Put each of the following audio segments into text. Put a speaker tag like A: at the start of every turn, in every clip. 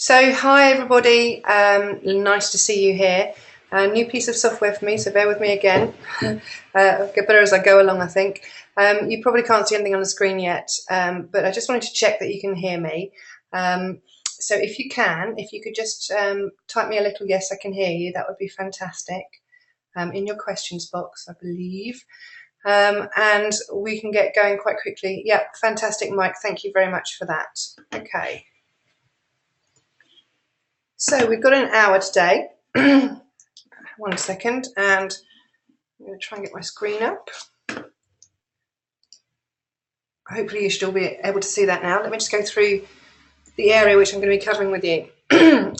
A: So hi everybody, nice to see you here. A new piece of software for me, so bear with me again. I'll get better as I go along, I think. You probably can't see anything on the screen yet, but I just wanted to check that you can hear me. So if you could just type me a little yes, I can hear you, that would be fantastic. In your questions box, I believe. And we can get going quite quickly. Yeah, fantastic, Mike, thank you very much for that. Okay. So we've got an hour today. 1 second, and I'm going to try and get my screen up. Hopefully you should all be able to see that now. Let me just go through the area which I'm going to be covering with you.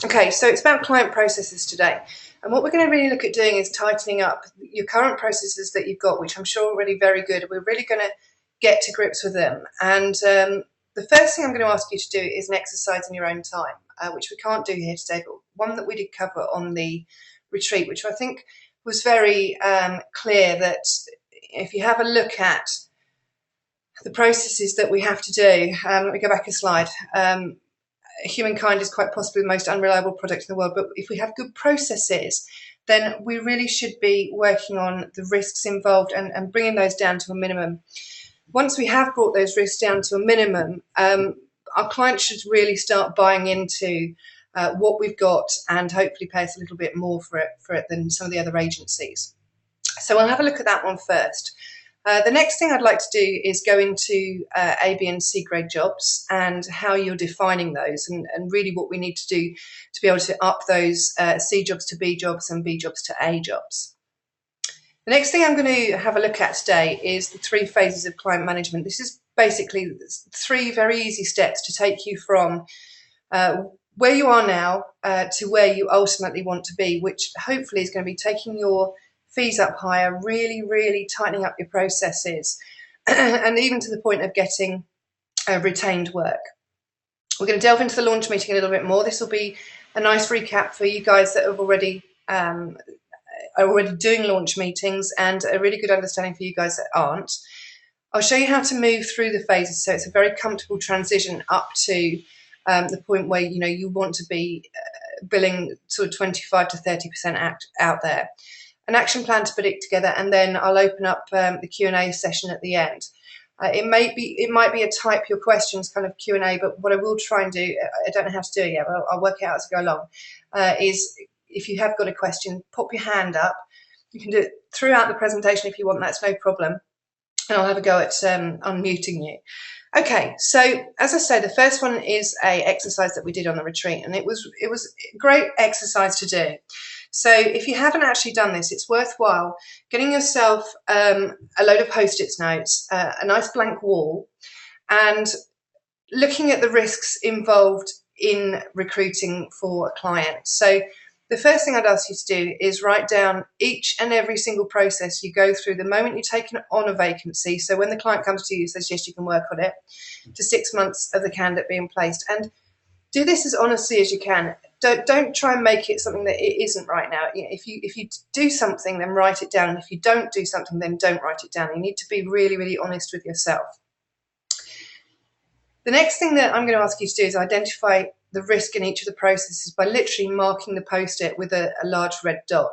A: Okay, so it's about client processes today. And what we're going to really look at doing is tightening up your current processes that you've got, which I'm sure are already very good. We're really going to get to grips with them. And the first thing I'm going to ask you to do is an exercise in your own time, which we can't do here today, but one that we did cover on the retreat, which I think was very clear that if you have a look at the processes that we have to do, let me go back a slide. Humankind is quite possibly the most unreliable product in the world, but if we have good processes, then we really should be working on the risks involved and bringing those down to a minimum. Once we have brought those risks down to a minimum, our clients should really start buying into what we've got and hopefully pay us a little bit more for it than some of the other agencies. So we'll have a look at that one first. The next thing I'd like to do is go into A, B and C grade jobs and how you're defining those and really what we need to do to be able to up those C jobs to B jobs and B jobs to A jobs. The next thing I'm going to have a look at today is the 3 phases of client management. This is basically 3 very easy steps to take you from where you are now to where you ultimately want to be, which hopefully is going to be taking your fees up higher, really tightening up your processes, and even to the point of getting retained work. We're going to delve into the launch meeting a little bit more. This will be a nice recap for you guys that have already are already doing launch meetings, and a really good understanding for you guys that aren't. I'll show you how to move through the phases, so it's a very comfortable transition up to the point where you want to be billing sort of 25 to 30% out there. An action plan to put it together, and then I'll open up the Q&A session at the end. It might be a type your questions kind of Q&A, but what I will try and do, I don't know how to do it yet, but I'll work it out as I go along, is if you have got a question, pop your hand up. You can do it throughout the presentation if you want, that's no problem. And I'll have a go at unmuting you. Okay, so as I said, the first one is a exercise that we did on the retreat, and it was a great exercise to do. So if you haven't actually done this, it's worthwhile getting yourself a load of Post-it notes, a nice blank wall, and looking at the risks involved in recruiting for a client. So the first thing I'd ask you to do is write down each and every single process you go through the moment you take on a vacancy. So when the client comes to you and says, yes, you can work on it, to 6 months of the candidate being placed. And do this as honestly as you can. Don't try and make it something that it isn't right now. If you do something, then write it down. And if you don't do something, then don't write it down. You need to be really honest with yourself. The next thing that I'm going to ask you to do is identify the risk in each of the processes by literally marking the Post-it with a large red dot.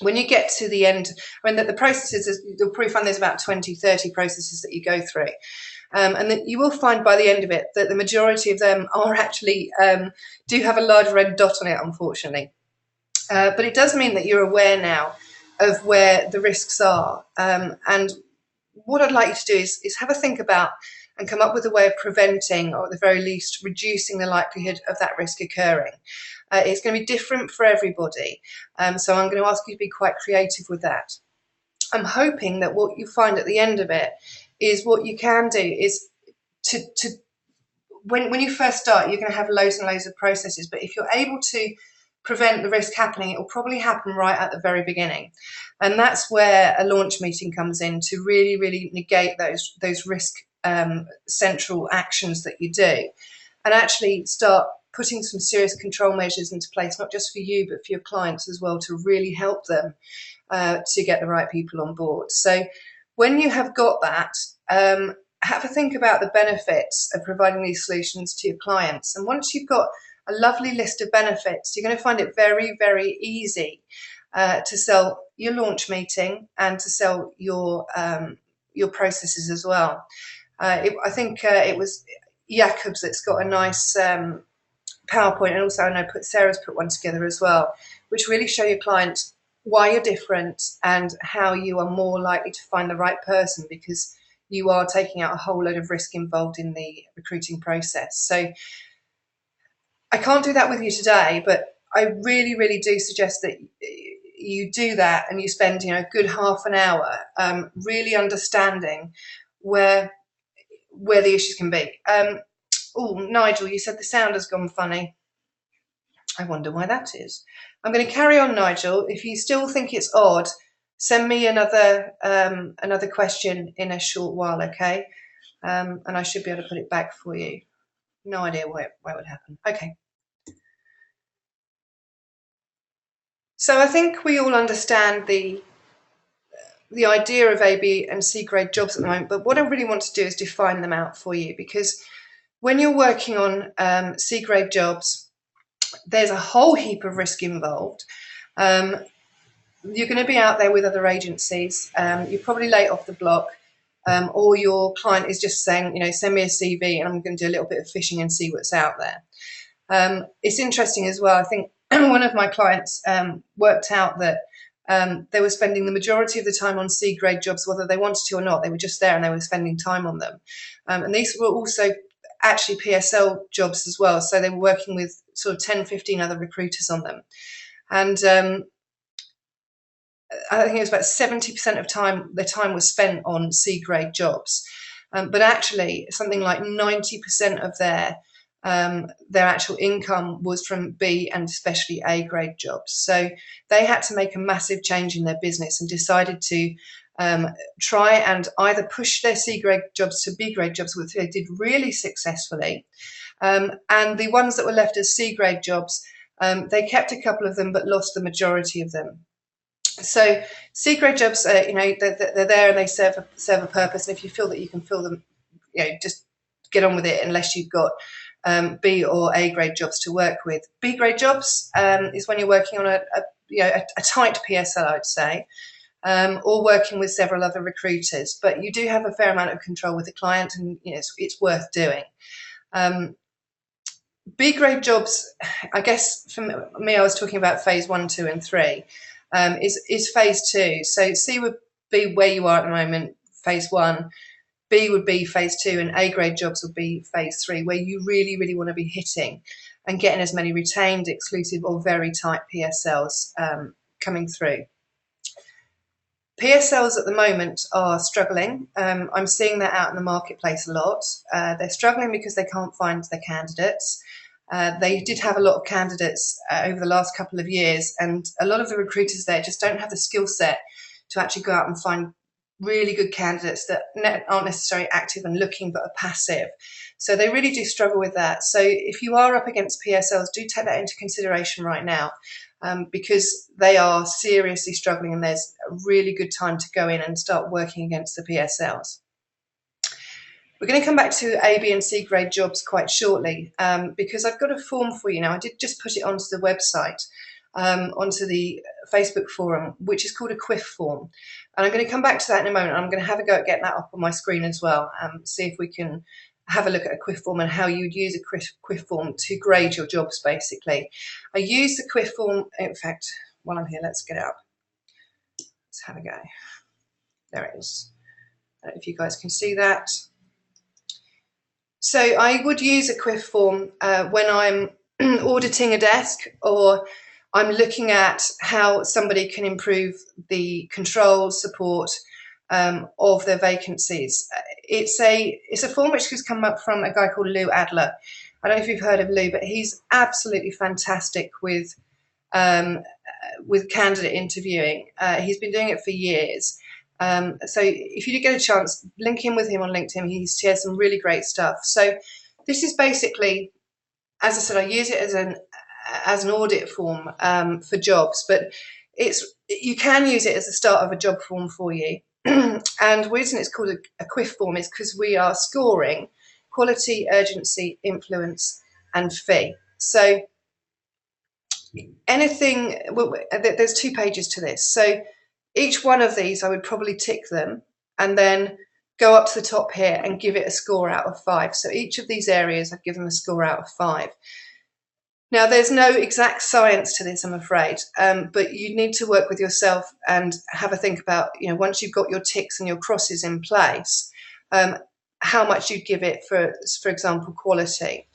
A: When you get to the end, the processes, you'll probably find there's about 20, 30 processes that you go through. And that you will find by the end of it that the majority of them are actually do have a large red dot on it, unfortunately. But it does mean that you're aware now of where the risks are. And what I'd like you to do is have a think about and come up with a way of preventing, or at the very least reducing, the likelihood of that risk occurring. It's going to be different for everybody, so I'm going to ask you to be quite creative with that. I'm hoping that what you find at the end of it is what you can do is when you first start, you're going to have loads and loads of processes, but if you're able to prevent the risk happening, it will probably happen right at the very beginning. And that's where a launch meeting comes in, to really negate those risk central actions that you do, and actually start putting some serious control measures into place, not just for you, but for your clients as well, to really help them to get the right people on board. So when you have got that, have a think about the benefits of providing these solutions to your clients. And once you've got a lovely list of benefits. You're going to find it very, very easy to sell your launch meeting and to sell your processes as well. I think it was Jacobs that's got a nice PowerPoint, and also I know Sarah's put one together as well, which really show your client why you're different and how you are more likely to find the right person, because you are taking out a whole load of risk involved in the recruiting process. So I can't do that with you today, but I really, really do suggest that you do that and you spend, a good half an hour really understanding where the issues can be. Oh, Nigel, you said the sound has gone funny. I wonder why that is. I'm going to carry on, Nigel. If you still think it's odd, send me another question in a short while, okay? And I should be able to put it back for you. No idea why it would happen. Okay. So I think we all understand the idea of A, B and C grade jobs at the moment, but what I really want to do is define them out for you, because when you're working on C grade jobs, there's a whole heap of risk involved. You're going to be out there with other agencies. You're probably late off the block, or your client is just saying, send me a CV and I'm going to do a little bit of fishing and see what's out there. It's interesting as well. I think one of my clients worked out that they were spending the majority of the time on C grade jobs, whether they wanted to or not. They were just there and they were spending time on them. And these were also actually PSL jobs as well. So they were working with sort of 10, 15 other recruiters on them. And I think it was about 70% of their time was spent on C grade jobs. But actually something like 90% of their actual income was from B and especially A grade jobs. So they had to make a massive change in their business and decided to try and either push their C grade jobs to B grade jobs, which they did really successfully. And the ones that were left as C grade jobs, they kept a couple of them but lost the majority of them. So C grade jobs, they're there and they serve a purpose. And if you feel that you can fill them, just get on with it, unless you've got B or A grade jobs to work with. B grade jobs is when you're working on a tight PSL, I'd say, or working with several other recruiters. But you do have a fair amount of control with the client, and it's worth doing. B grade jobs, I guess for me, I was talking about phase 1, 2, and 3. Is phase 2. So C would be where you are at the moment, phase 1. B would be phase 2, and A grade jobs would be phase 3, where you really, really want to be hitting and getting as many retained, exclusive, or very tight PSLs coming through. PSLs at the moment are struggling. I'm seeing that out in the marketplace a lot. They're struggling because they can't find their candidates. They did have a lot of candidates over the last couple of years, and a lot of the recruiters there just don't have the skill set to actually go out and find really good candidates that aren't necessarily active and looking but are passive. So they really do struggle with that. So if you are up against PSLs, do take that into consideration right now, because they are seriously struggling, and there's a really good time to go in and start working against the PSLs. We're going to come back to A, B and C grade jobs quite shortly, because I've got a form for you now. I did just put it onto the website, onto the Facebook forum, which is called a Quiff form. And I'm going to come back to that in a moment. I'm going to have a go at getting that up on my screen as well, see if we can have a look at a Quiff form and how you'd use a Quiff form to grade your jobs, basically. I use the Quiff form, in fact, while I'm here, let's get it up. Let's have a go. There it is. I don't know if you guys can see that. So I would use a Quiff form when I'm auditing a desk, or I'm looking at how somebody can improve the control support of their vacancies. It's a form which has come up from a guy called Lou Adler. I don't know if you've heard of Lou, but he's absolutely fantastic with candidate interviewing. He's been doing it for years. So if you do get a chance, link in with him on LinkedIn. He shares some really great stuff. So this is basically, as I said, I use it as an audit form for jobs, but you can use it as the start of a job form for you. And the reason it's called a Quiff form is because we are scoring quality, urgency, influence, and fee. So anything, well, there's 2 pages to this. So each one of these I would probably tick them and then go up to the top here and give it a score out of 5. So each of these areas I've given a score out of 5. Now, there's no exact science to this, I'm afraid, but you need to work with yourself and have a think about, once you've got your ticks and your crosses in place, how much you'd give it for example, quality.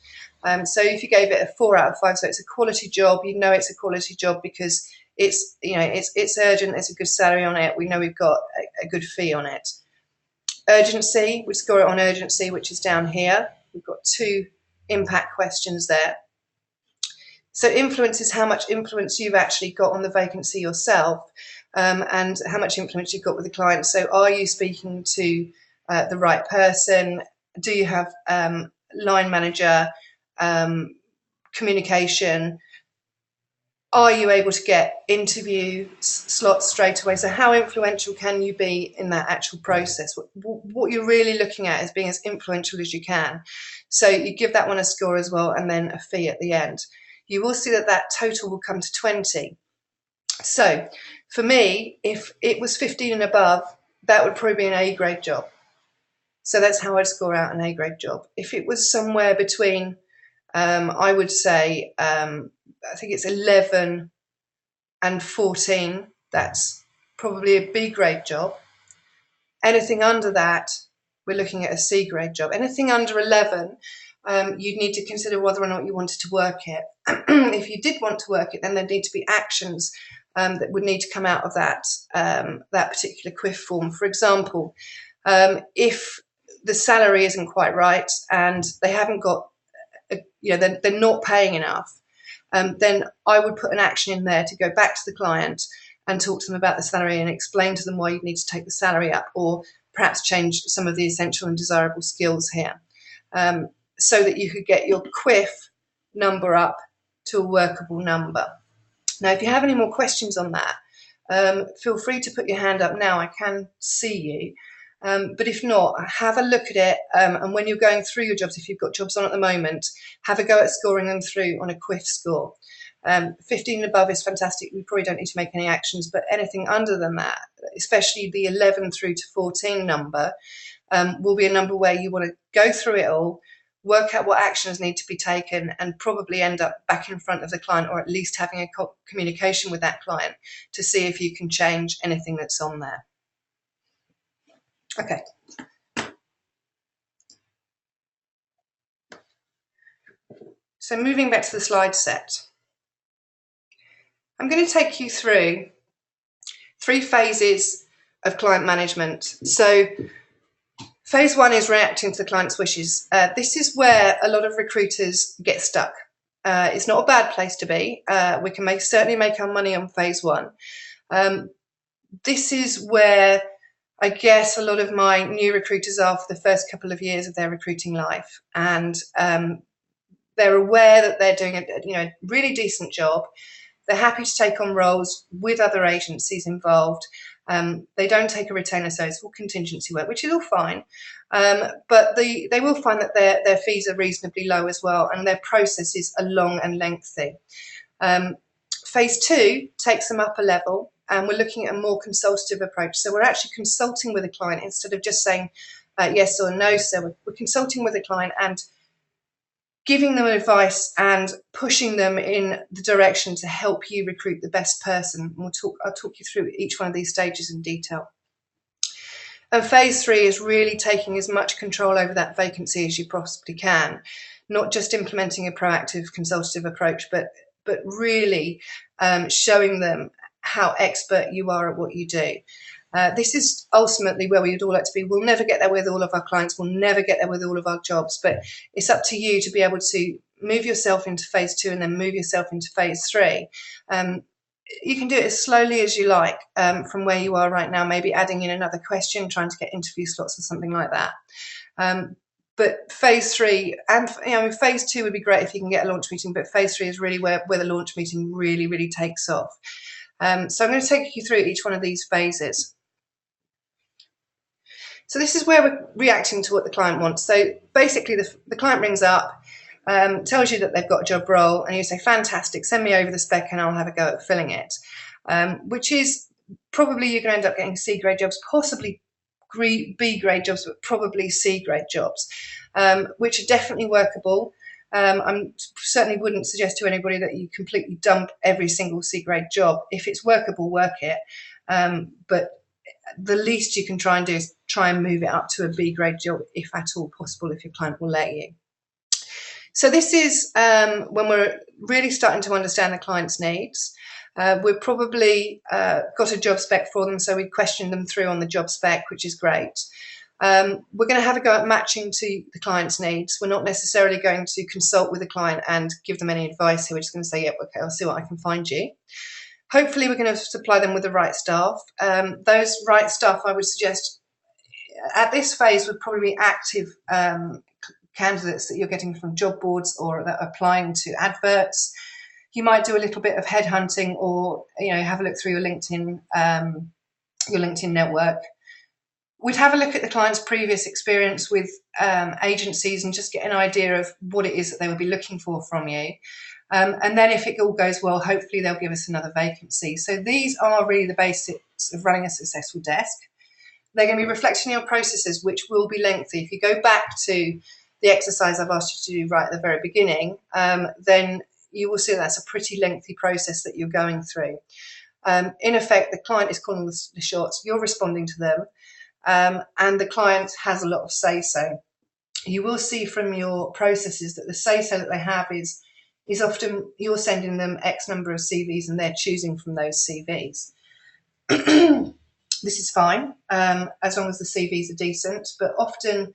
A: So if you gave it a 4 out of 5, so it's a quality job, it's a quality job because it's urgent, there's a good salary on it, we know we've got a good fee on it. Urgency, we score it on urgency, which is down here. We've got 2 impact questions there. So influence is how much influence you've actually got on the vacancy yourself, and how much influence you've got with the client. So are you speaking to the right person? Do you have line manager communication? Are you able to get interview slots straight away? So how influential can you be in that actual process? What you're really looking at is being as influential as you can. So you give that one a score as well, and then a fee at the end. You will see that total will come to 20. So for me, if it was 15 and above, that would probably be an A grade job. So that's how I'd score out an A grade job. If it was somewhere between, I would say, I think it's 11 and 14, that's probably a B grade job. Anything under that, we're looking at a C grade job. Anything under 11, you'd need to consider whether or not you wanted to work it. If you did want to work it, then there'd need to be actions that would need to come out of that particular QIF form. For example, if the salary isn't quite right and they haven't got, they're not paying enough, then I would put an action in there to go back to the client and talk to them about the salary and explain to them why you need to take the salary up, or perhaps change some of the essential and desirable skills here, so that you could get your QIF number up to a workable number. Now, if you have any more questions on that, feel free to put your hand up now. I can see you. But if not, have a look at it, and when you're going through your jobs, if you've got jobs on at the moment, have a go at scoring them through on a QIF score. 15 and above is fantastic. We probably don't need to make any actions, but anything under than that, especially the 11 through to 14 number, will be a number where you want to go through it all, work out what actions need to be taken, and probably end up back in front of the client, or at least having a communication with that client to see if you can change anything that's on there. Okay. So moving back to the slide set, I'm going to take you through 3 phases of client management. So phase 1 is reacting to the client's wishes. This is where a lot of recruiters get stuck. It's not a bad place to be. We can certainly make our money on phase 1. This is where I guess a lot of my new recruiters are for the first couple of years of their recruiting life, and they're aware that they're doing a really decent job. They're happy to take on roles with other agencies involved. They don't take a retainer, so it's all contingency work, which is all fine. But they will find that their fees are reasonably low as well, and their processes are long and lengthy. Phase 2 takes them up a level, and we're looking at a more consultative approach. So we're actually consulting with a client instead of just saying yes or no. So we're consulting with a client and giving them advice and pushing them in the direction to help you recruit the best person. And I'll talk you through each one of these stages in detail. And phase 3 is really taking as much control over that vacancy as you possibly can, not just implementing a proactive consultative approach, but really showing them how expert you are at what you do. This is ultimately where we would all like to be. We'll never get there with all of our clients. We'll never get there with all of our jobs, but it's up to you to be able to move yourself into phase 2 and then move yourself into phase 3. You can do it as slowly as you like, from where you are right now, maybe adding in another question, trying to get interview slots or something like that. But phase 3, and phase 2 would be great if you can get a launch meeting, but phase 3 is really where the launch meeting really, really takes off. So I'm going to take you through each one of these phases. So this is where we're reacting to what the client wants. So basically the client rings up tells you that they've got a job role, and you say, fantastic, send me over the spec and I'll have a go at filling it, which is probably you're going to end up getting C grade jobs, possibly B grade jobs, but probably C grade jobs, which are definitely workable. I certainly wouldn't suggest to anybody that you completely dump every single C grade job. If it's workable, work it. But the least you can try and do is try and move it up to a B grade job, if at all possible, if your client will let you. So this is when we're really starting to understand the client's needs. We've probably got a job spec for them, so we question them through on the job spec, which is great. We're going to have a go at matching to the client's needs. We're not necessarily going to consult with the client and give them any advice here. We're just going to say, yep, okay, I'll see what I can find you. Hopefully we're going to supply them with the right staff. Those right staff, I would suggest, at this phase would probably be active candidates that you're getting from job boards or that are applying to adverts. You might do a little bit of headhunting, or have a look through your LinkedIn network. We'd have a look at the client's previous experience with agencies and just get an idea of what it is that they would be looking for from you. And then if it all goes well, hopefully they'll give us another vacancy. So these are really the basics of running a successful desk. They're going to be reflecting your processes, which will be lengthy. If you go back to the exercise I've asked you to do right at the very beginning, then you will see that's a pretty lengthy process that you're going through. In effect, the client is calling the shots, you're responding to them, and the client has a lot of say-so. You will see from your processes that the say-so that they have is often you're sending them X number of CVs and they're choosing from those CVs. This is fine, as long as the CVs are decent, but often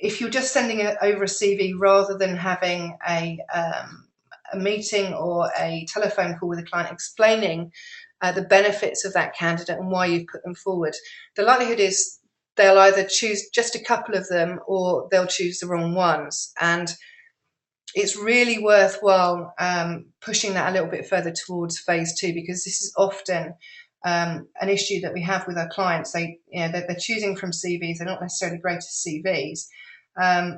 A: if you're just sending over a CV rather than having a meeting or a telephone call with a client explaining the benefits of that candidate and why you've put them forward, the likelihood is they'll either choose just a couple of them or they'll choose the wrong ones. And it's really worthwhile pushing that a little bit further towards phase 2, because this is often an issue that we have with our clients. They're choosing from CVs, they're not necessarily the greatest CVs,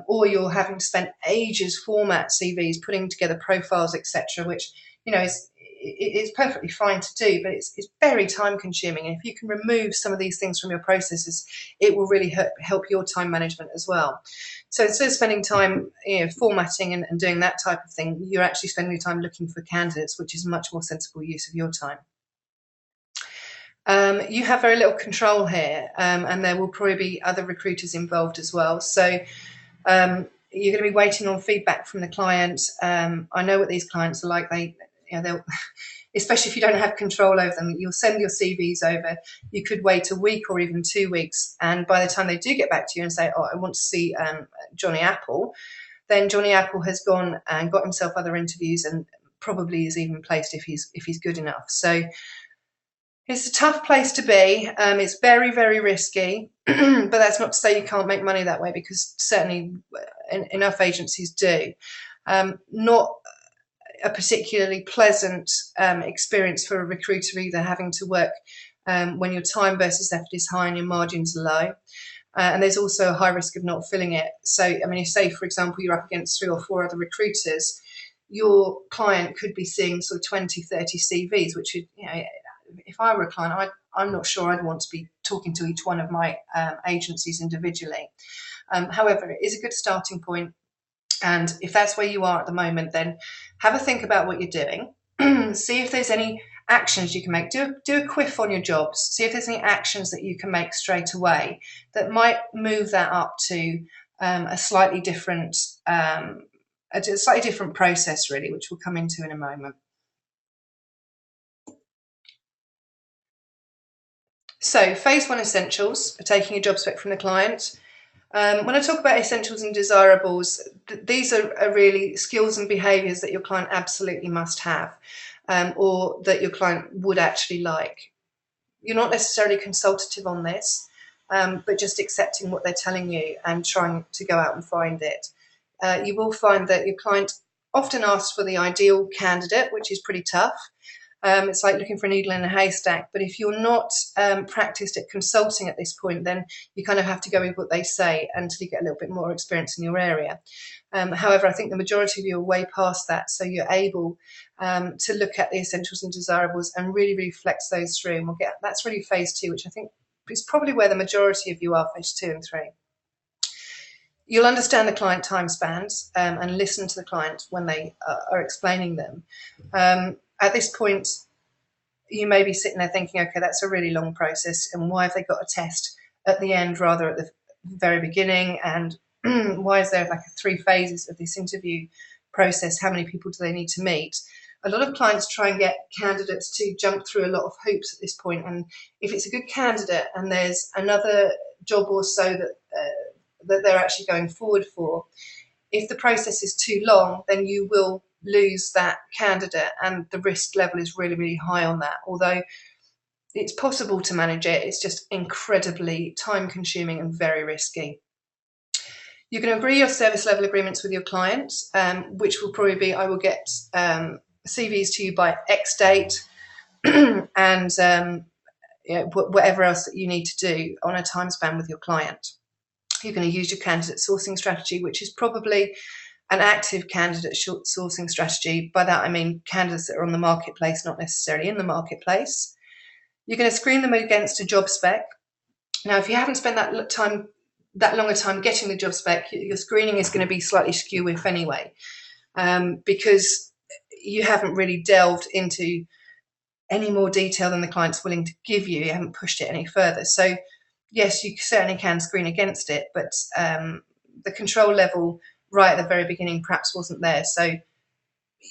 A: or you're having to spend ages format CVs, putting together profiles, etc., which it's perfectly fine to do, but it's very time consuming. And if you can remove some of these things from your processes, it will really help your time management as well. So instead of spending time formatting and doing that type of thing, you're actually spending time looking for candidates, which is a much more sensible use of your time. You have very little control here, and there will probably be other recruiters involved as well. So you're going to be waiting on feedback from the client. I know what these clients are like. They'll, especially if you don't have control over them, you'll send your CVs over. You could wait a week or even 2 weeks, and by the time they do get back to you and say, "Oh, I want to see Johnny Apple," then Johnny Apple has gone and got himself other interviews and probably is even placed if he's good enough. So it's a tough place to be. It's very, very risky, but that's not to say you can't make money that way, because certainly enough agencies do. Not a particularly pleasant experience for a recruiter, either having to work when your time versus effort is high and your margins are low. And there's also a high risk of not filling it. So, if say, for example, you're up against 3 or 4 other recruiters, your client could be seeing sort of 20, 30 CVs, which would, if I were a client, I'm not sure I'd want to be talking to each one of my agencies individually. However, it is a good starting point. And if that's where you are at the moment, then have a think about what you're doing. See if there's any actions you can make. Do a quiff on your jobs. See if there's any actions that you can make straight away that might move that up to a slightly different process, really, which we'll come into in a moment. So phase 1 essentials are taking a job spec from the client. When I talk about essentials and desirables, these are really skills and behaviours that your client absolutely must have, or that your client would actually like. You're not necessarily consultative on this, but just accepting what they're telling you and trying to go out and find it. You will find that your client often asks for the ideal candidate, which is pretty tough. It's like looking for a needle in a haystack. But if you're not practiced at consulting at this point, then you kind of have to go with what they say until you get a little bit more experience in your area. However, I think the majority of you are way past that, so you're able to look at the essentials and desirables and really, really flex those through. And that's really phase 2, which I think is probably where the majority of you are, phase 2 and 3. You'll understand the client time spans and listen to the client when they are explaining them. At this point, you may be sitting there thinking, okay, that's a really long process, and why have they got a test at the end rather at the very beginning? And why is there like 3 phases of this interview process? How many people do they need to meet? A lot of clients try and get candidates to jump through a lot of hoops at this point, and if it's a good candidate and there's another job or so that they're actually going forward for, if the process is too long, then you will lose that candidate, and the risk level is really, really high on that. Although it's possible to manage it, it's just incredibly time consuming and very risky. You can agree your service level agreements with your clients, which will probably be, I will get CVs to you by X date and whatever else that you need to do on a time span with your client. You're going to use your candidate sourcing strategy, which is probably an active candidate sourcing strategy. By that I mean candidates that are on the marketplace, not necessarily in the marketplace. You're going to screen them against a job spec. Now, if you haven't spent that long a time getting the job spec, your screening is going to be slightly skew if anyway, because you haven't really delved into any more detail than the client's willing to give you. You haven't pushed it any further. So yes, you certainly can screen against it, but the control level right at the very beginning perhaps wasn't there. So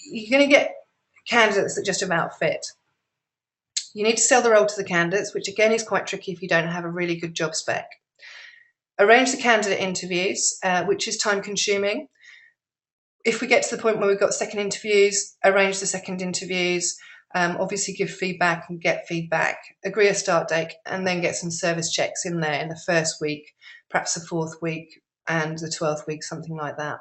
A: you're going to get candidates that just about fit. You need to sell the role to the candidates, which again is quite tricky if you don't have a really good job spec. Arrange the candidate interviews, which is time consuming. If we get to the point where we've got second interviews, arrange the second interviews, obviously give feedback and get feedback, agree a start date, and then get some service checks in there in the first week, perhaps the 4th week and the 12th week, something like that.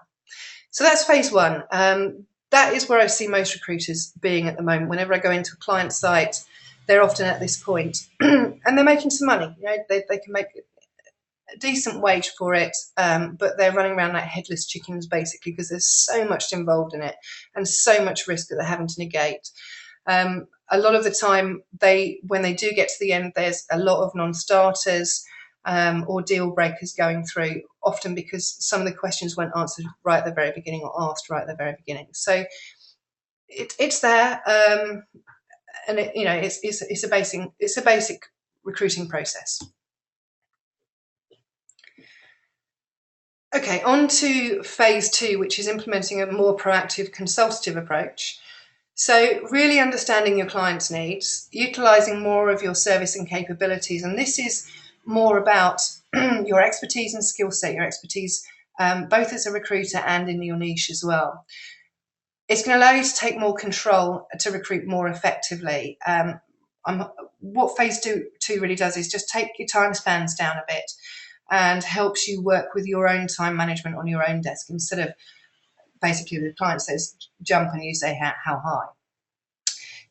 A: So that's phase 1. That is where I see most recruiters being at the moment. Whenever I go into a client site, they're often at this point and they're making some money. You know, they can make a decent wage for it, but they're running around like headless chickens basically, because there's so much involved in it and so much risk that they're having to negate. A lot of the time, when they do get to the end, there's a lot of non-starters or deal breakers going through, often because some of the questions weren't answered right at the very beginning or asked right at the very beginning. So it's there, and it's a basic recruiting process. Okay, on to phase 2, which is implementing a more proactive consultative approach. So really understanding your client's needs, utilising more of your service and capabilities, and this is more about your expertise and skill set, your expertise both as a recruiter and in your niche as well. It's going to allow you to take more control to recruit more effectively. What phase 2 really does is just take your time spans down a bit and helps you work with your own time management on your own desk, instead of basically the client says jump and you say how high.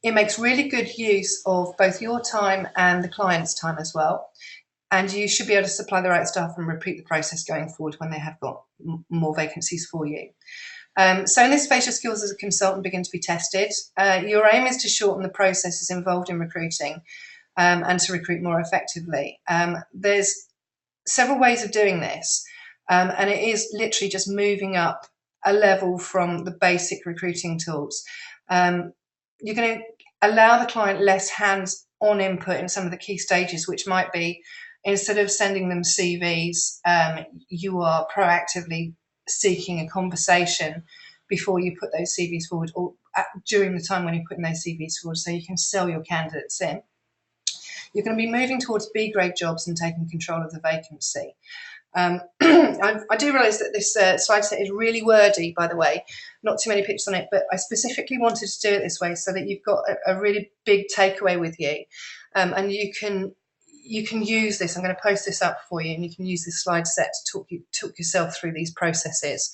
A: It makes really good use of both your time and the client's time as well, and you should be able to supply the right staff and repeat the process going forward when they have got more vacancies for you. So in this phase, your skills as a consultant begin to be tested. Your aim is to shorten the processes involved in recruiting and to recruit more effectively. There's several ways of doing this, and it is literally just moving up a level from the basic recruiting tools. You're going to allow the client less hands-on input in some of the key stages, which might be, instead of sending them CVs, you are proactively seeking a conversation before you put those CVs forward, or during the time when you're putting those CVs forward, so you can sell your candidates in. You're going to be moving towards B-grade jobs and taking control of the vacancy. I do realise that this slide set is really wordy, by the way, not too many pictures on it, but I specifically wanted to do it this way so that you've got a really big takeaway with you, and you can use this. I'm going to post this up for you, and you can use this slide set to talk yourself through these processes,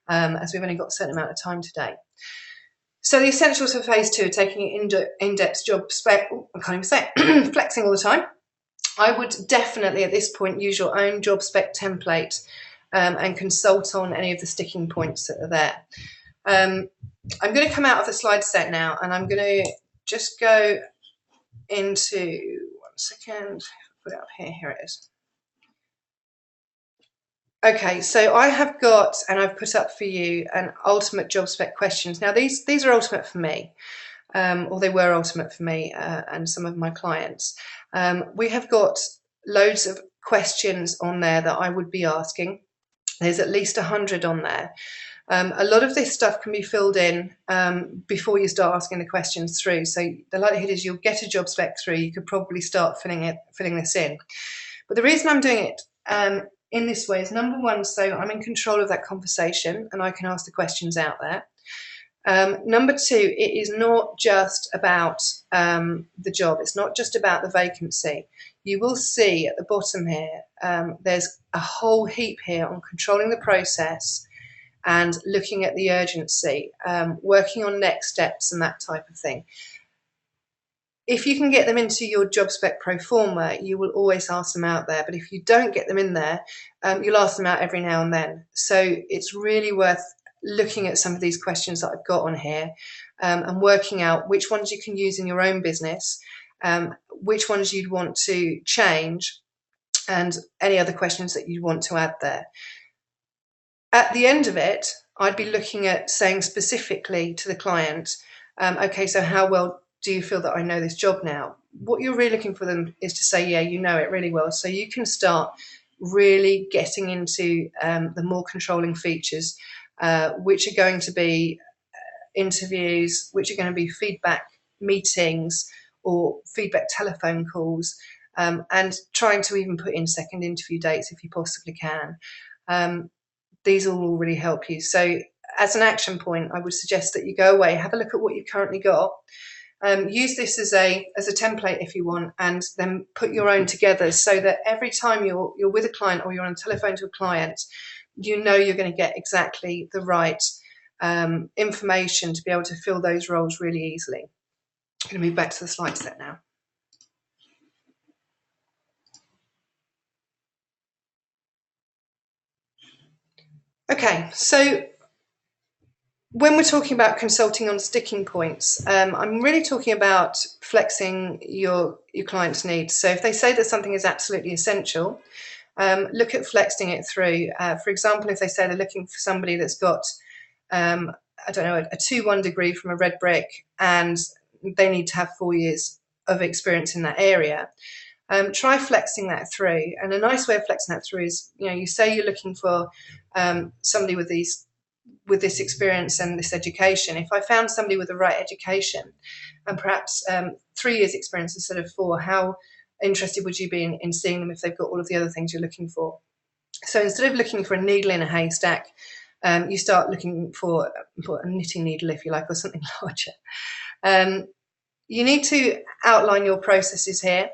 A: as we've only got a certain amount of time today. So the essentials for phase 2 are taking an in-depth job spec, I can't even say it, flexing all the time. I would definitely at this point use your own job spec template and consult on any of the sticking points that are there. I'm going to come out of the slide set now, and I'm going to just go into, one second, put it up here, here it is. Okay, so I have got, and I've put up for you, an ultimate job spec questions. Now these are ultimate for me, or they were ultimate for me and some of my clients. We have got loads of questions on there that I would be asking. There's at least 100 on there. A lot of this stuff can be filled in before you start asking the questions through. So the likelihood is you'll get a job spec through. You could probably start filling this in. But the reason I'm doing it in this way is, number one, so I'm in control of that conversation and I can ask the questions out there. Number two, it is not just about the job. It's not just about the vacancy. You will see at the bottom here, there's a whole heap here on controlling the process and looking at the urgency, working on next steps and that type of thing. If you can get them into your job spec pro forma, you will always ask them out there. But if you don't get them in there, you'll ask them out every now and then. So it's really worth looking at some of these questions that I've got on here and working out which ones you can use in your own business, which ones you'd want to change, and any other questions that you'd want to add there. At the end of it, I'd be looking at saying specifically to the client, okay, so how well do you feel that I know this job now? What you're really looking for them is to say, yeah, you know it really well. So you can start really getting into the more controlling features, which are going to be interviews, which are going to be feedback meetings or feedback telephone calls, and trying to even put in second interview dates if you possibly can. These will all really help you. So as an action point, I would suggest that you go away, have a look at what you've currently got. Use this as a template if you want, and then put your own together so that every time you're with a client or you're on a telephone to a client, you know you're going to get exactly the right information to be able to fill those roles really easily. I'm going to move back to the slide set now. Okay, so when we're talking about consulting on sticking points, I'm really talking about flexing your client's needs. So if they say that something is absolutely essential, look at flexing it through. For example, if they say they're looking for somebody that's got, I don't know, a 2-1 degree from a red brick and they need to have 4 years of experience in that area, try flexing that through. And a nice way of flexing that through is, you say you're looking for somebody with this experience and this education. If I found somebody with the right education and perhaps 3 years experience instead of 4, how interested would you be in seeing them if they've got all of the other things you're looking for? So instead of looking for a needle in a haystack, you start looking for a knitting needle, if you like, or something larger. You need to outline your processes here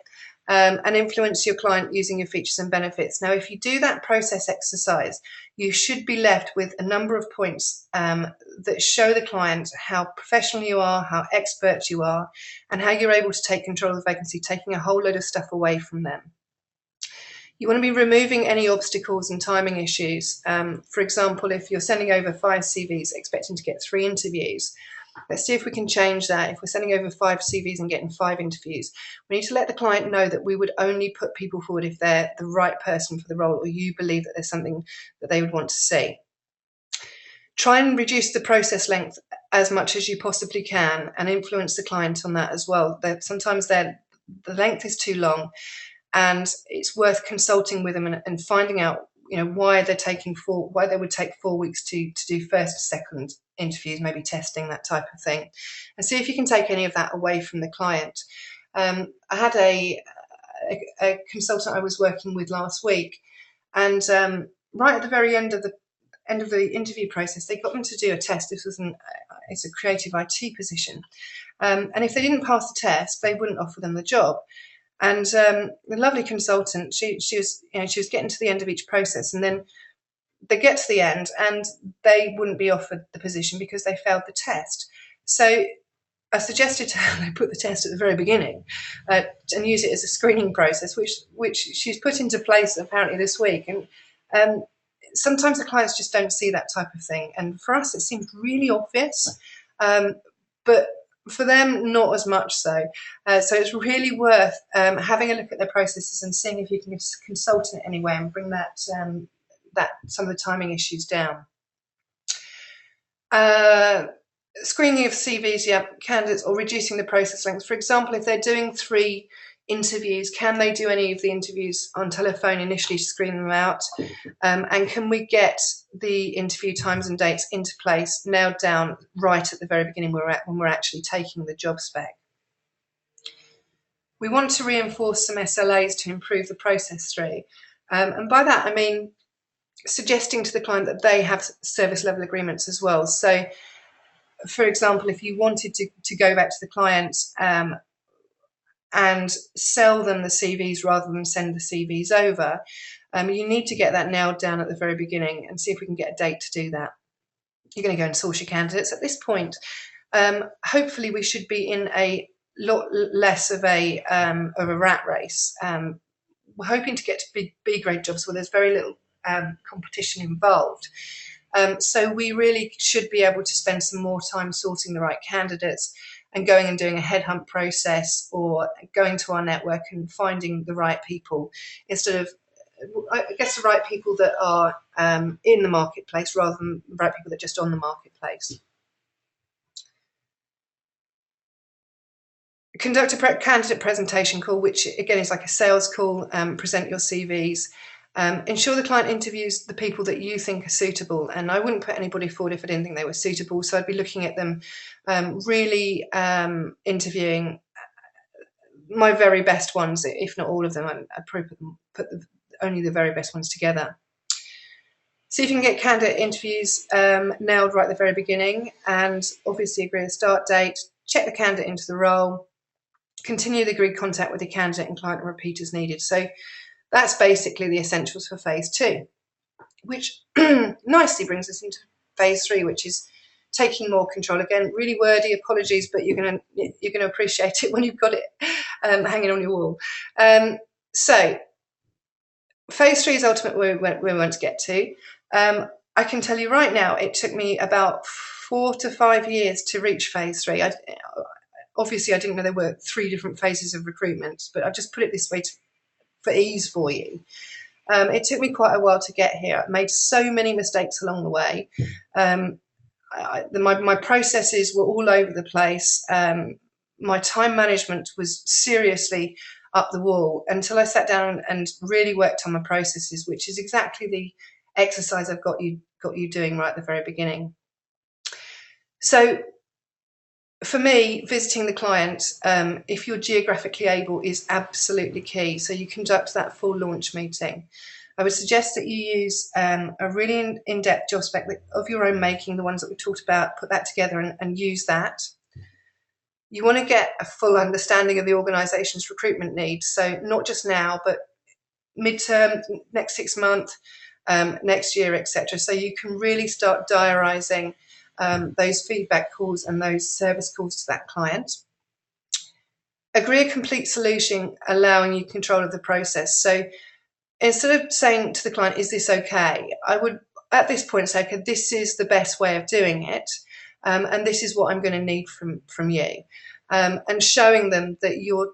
A: and influence your client using your features and benefits. Now, if you do that process exercise, you should be left with a number of points that show the client how professional you are, how expert you are, and how you're able to take control of the vacancy, taking a whole load of stuff away from them. You want to be removing any obstacles and timing issues. For example, if you're sending over 5 CVs expecting to get 3 interviews, let's see if we can change that. If we're sending over 5 CVs and getting 5 interviews, we need to let the client know that we would only put people forward if they're the right person for the role, or you believe that there's something that they would want to see. Try and reduce the process length as much as you possibly can and influence the client on that as well. Sometimes the length is too long, and it's worth consulting with them and finding out why they would take 4 weeks to do first, second interviews, maybe testing, that type of thing, and see if you can take any of that away from the client. I had a consultant I was working with last week, and right at the very end of the interview process, they got them to do a test. This was it's a creative IT position, and if they didn't pass the test, they wouldn't offer them the job. And the lovely consultant, she was getting to the end of each process, and then they get to the end and they wouldn't be offered the position because they failed the test. So I suggested to her they put the test at the very beginning and use it as a screening process, which she's put into place apparently this week. And sometimes the clients just don't see that type of thing. And for us, it seems really obvious, but for them, not as much so. So it's really worth having a look at their processes and seeing if you can consult in it anyway and bring that some of the timing issues down. Screening of CVs, candidates, or reducing the process length. For example, if they're doing 3 interviews, can they do any of the interviews on telephone initially to screen them out? And can we get the interview times and dates into place, nailed down right at the very beginning when we're actually taking the job spec? We want to reinforce some SLAs to improve the process through. And by that, I mean suggesting to the client that they have service level agreements as well. So, for example, if you wanted to go back to the client and sell them the CVs rather than send the CVs over, you need to get that nailed down at the very beginning and see if we can get a date to do that. You're going to go and source your candidates. At this point, hopefully we should be in a lot less of a rat race. We're hoping to get to B grade jobs where there's very little competition involved. So we really should be able to spend some more time sourcing the right candidates and going and doing a headhunt process or going to our network and finding the right people instead of, I guess, the right people that are in the marketplace rather than the right people that are just on the marketplace. Conduct a candidate presentation call, which again is like a sales call. Present your CVs. Ensure the client interviews the people that you think are suitable, and I wouldn't put anybody forward if I didn't think they were suitable, so I'd be looking at them, really interviewing my very best ones, if not all of them. I'd probably put only the very best ones together. See if you can get candidate interviews nailed right at the very beginning, and obviously agree the start date, check the candidate into the role, continue the agreed contact with the candidate and client and repeat as needed. So that's basically the essentials for phase 2, which nicely brings us into phase 3, which is taking more control. Again, really wordy, apologies, but you're going to appreciate it when you've got it hanging on your wall. So phase 3 is ultimately where we want to get to. I can tell you right now, it took me about 4 to 5 years to reach phase 3. Obviously, I didn't know there were 3 different phases of recruitment, but I've just put it this way for ease for you. It took me quite a while to get here. I made so many mistakes along the way. My processes were all over the place. My time management was seriously up the wall until I sat down and really worked on my processes, which is exactly the exercise I've got you doing right at the very beginning. So for me, visiting the client, if you're geographically able, is absolutely key. So you conduct that full launch meeting. I would suggest that you use a really in-depth job spec of your own making, the ones that we talked about, put that together and use that. You want to get a full understanding of the organisation's recruitment needs. So not just now, but midterm, next 6 months, next year, etc. So you can really start diarising those feedback calls and those service calls to that client. Agree a complete solution allowing you control of the process. So instead of saying to the client, is this okay? I would at this point say, okay, this is the best way of doing it, and this is what I'm going to need from you. And showing them that you're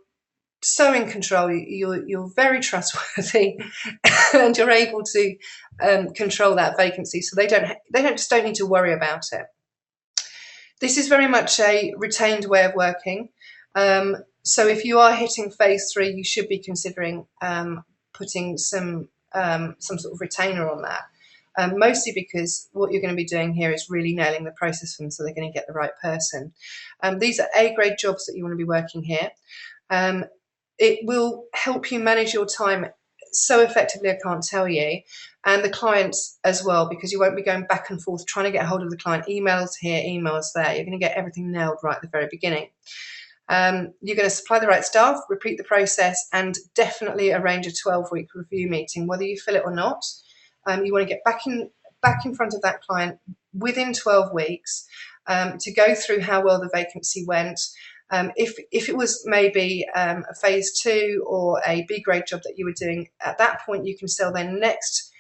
A: so in control, you're very trustworthy, and you're able to control that vacancy, so they don't need to worry about it. This is very much a retained way of working. So if you are hitting phase 3, you should be considering putting some sort of retainer on that. Mostly because what you're going to be doing here is really nailing the process for them, so they're going to get the right person. These are A-grade jobs that you want to be working here. It will help you manage your time so effectively, I can't tell you, and the clients as well, because you won't be going back and forth trying to get hold of the client, emails here, emails there. You're going to get everything nailed right at the very beginning. You're going to supply the right staff, repeat the process, and definitely arrange a 12-week review meeting, whether you fill it or not. You want to get back in front of that client within 12 weeks to go through how well the vacancy went. If it was maybe a phase 2 or a B grade job that you were doing, at that point you can sell their next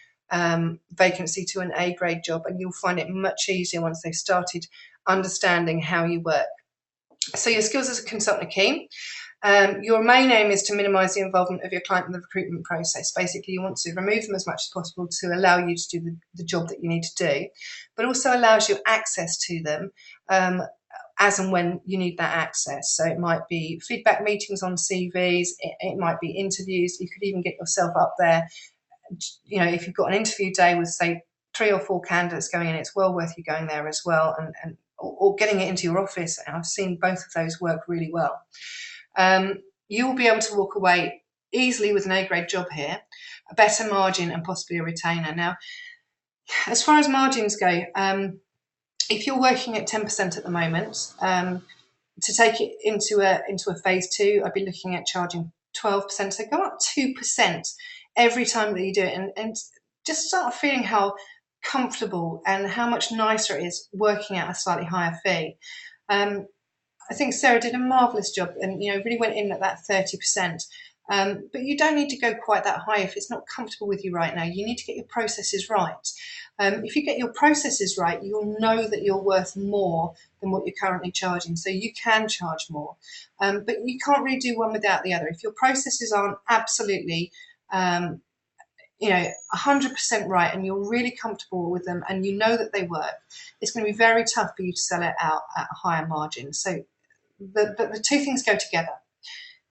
A: vacancy to an A grade job, and you'll find it much easier once they've started understanding how you work. So your skills as a consultant are key. Your main aim is to minimise the involvement of your client in the recruitment process. Basically, you want to remove them as much as possible to allow you to do the job that you need to do, but also allows you access to them as and when you need that access. So it might be feedback meetings on CVs, it might be interviews. You could even get yourself up there. You know, if you've got an interview day with, say, 3 or 4 candidates going in, it's well worth you going there as well, or getting it into your office. And I've seen both of those work really well. You'll be able to walk away easily with an A grade job here, a better margin, and possibly a retainer. Now, as far as margins go, if you're working at 10% at the moment, to take it into a phase 2, I'd be looking at charging 12%. So go up 2% every time that you do it, and just start feeling how comfortable and how much nicer it is working at a slightly higher fee. I think Sarah did a marvellous job, and really went in at that 30%. But you don't need to go quite that high if it's not comfortable with you right now. You need to get your processes right. If you get your processes right, you'll know that you're worth more than what you're currently charging, so you can charge more. But you can't really do one without the other. If your processes aren't absolutely 100% right, and you're really comfortable with them and you know that they work, it's going to be very tough for you to sell it out at a higher margin. So the two things go together.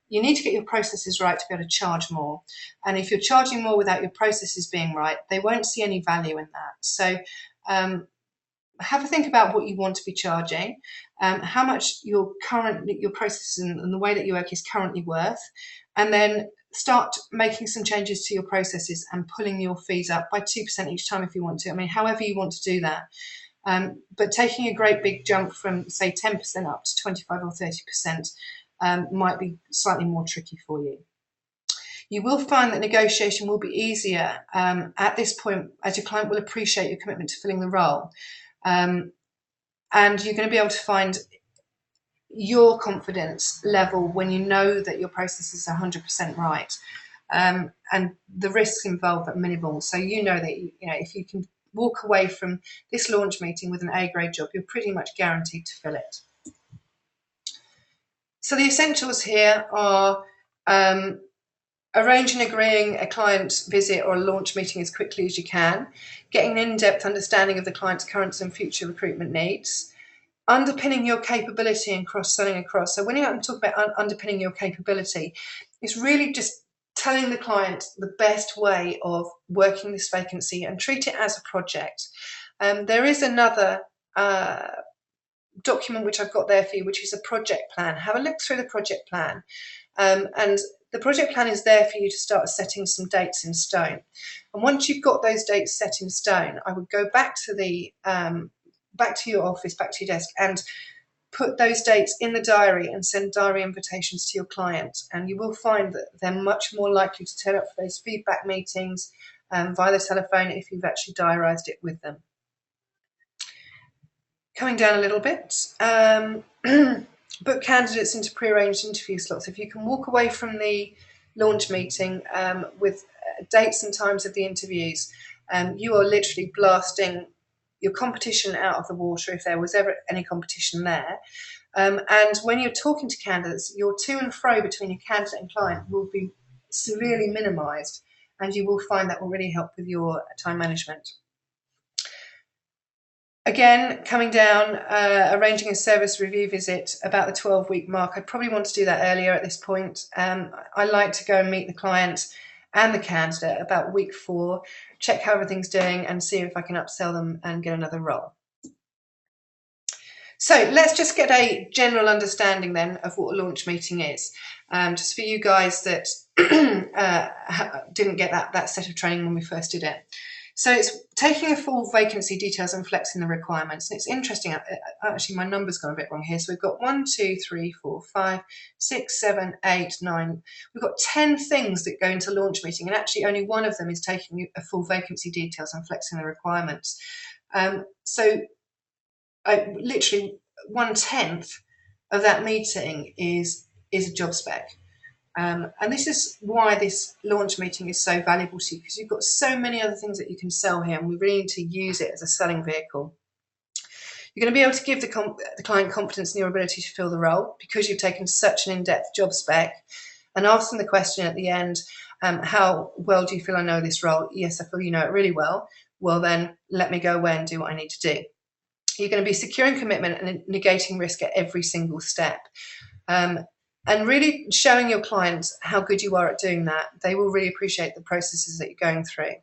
A: You need to get your processes right to be able to charge more. And if you're charging more without your processes being right, they won't see any value in that. So have a think about what you want to be charging, how much your processes and the way that you work is currently worth, and then start making some changes to your processes and pulling your fees up by 2% each time if you want to. I mean, however you want to do that. But taking a great big jump from, say, 10% up to 25 or 30% might be slightly more tricky for you. You will find that negotiation will be easier at this point, as your client will appreciate your commitment to filling the role. And you're going to be able to find your confidence level when you know that your process is 100% right, and the risks involved are minimal. So you know that if you can walk away from this launch meeting with an A grade job, you're pretty much guaranteed to fill it. So the essentials here are arranging and agreeing a client visit or a launch meeting as quickly as you can, getting an in-depth understanding of the client's current and future recruitment needs, underpinning your capability and cross-selling across. So when I'm talking about underpinning your capability, it's really just telling the client the best way of working this vacancy and treat it as a project. There is another document which I've got there for you, which is a project plan. Have a look through the project plan, and the project plan is there for you to start setting some dates in stone. And once you've got those dates set in stone, I would go back to your office, back to your desk, and put those dates in the diary and send diary invitations to your client. And you will find that they're much more likely to turn up for those feedback meetings via the telephone if you've actually diarised it with them. Coming down a little bit, book candidates into pre-arranged interview slots. If you can walk away from the launch meeting with dates and times of the interviews, you are literally blasting your competition out of the water if there was ever any competition there. And when you're talking to candidates, your to and fro between your candidate and client will be severely minimised, and you will find that will really help with your time management. Again, coming down, arranging a service review visit about the 12-week mark. I'd probably want to do that earlier at this point. I like to go and meet the client and the candidate about week 4, check how everything's doing, and see if I can upsell them and get another role. So let's just get a general understanding then of what a launch meeting is, just for you guys that didn't get that set of training when we first did it. So it's taking a full vacancy details and flexing the requirements. And it's interesting, actually my number's gone a bit wrong here. So we've got 1, 2, 3, 4, 5, 6, 7, 8, 9. We've got 10 things that go into launch meeting, and actually only one of them is taking a full vacancy details and flexing the requirements. So literally 1/10 of that meeting is a job spec. And this is why this launch meeting is so valuable to you, because you've got so many other things that you can sell here, and we really need to use it as a selling vehicle. You're going to be able to give the client confidence in your ability to fill the role because you've taken such an in-depth job spec, and ask them the question at the end, how well do you feel I know this role? Yes, I feel you know it really well. Well then, let me go away and do what I need to do. You're going to be securing commitment and negating risk at every single step. And really showing your clients how good you are at doing that. They will really appreciate the processes that you're going through.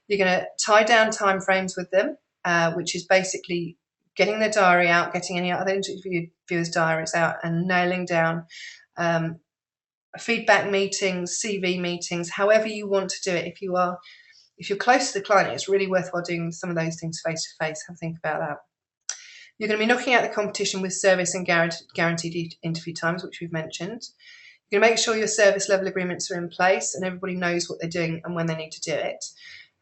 A: You're going to tie down timeframes with them, which is basically getting their diary out, getting any other interviewers' diaries out, and nailing down feedback meetings, CV meetings, however you want to do it. If you're close to the client, it's really worthwhile doing some of those things face to face. Have a think about that. You're going to be knocking out the competition with service and guaranteed interview times, which we've mentioned. You're going to make sure your service level agreements are in place and everybody knows what they're doing and when they need to do it.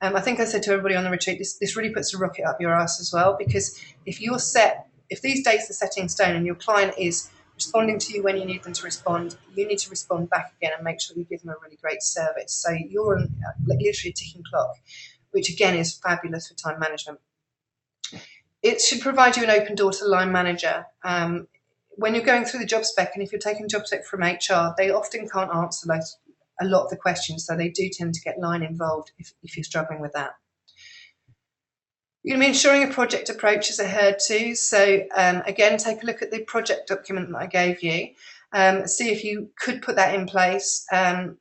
A: I think I said to everybody on the retreat, this really puts a rocket up your arse as well, because if these dates are set in stone and your client is responding to you when you need them to respond, you need to respond back again and make sure you give them a really great service. So you're literally a ticking clock, which again is fabulous for time management. It should provide you an open door to line manager. When you're going through the job spec, and if you're taking job spec from HR, they often can't answer a lot of the questions, so they do tend to get line involved if you're struggling with that. You're going to be ensuring a project approach is adhered to. So again, take a look at the project document that I gave you. See if you could put that in place. A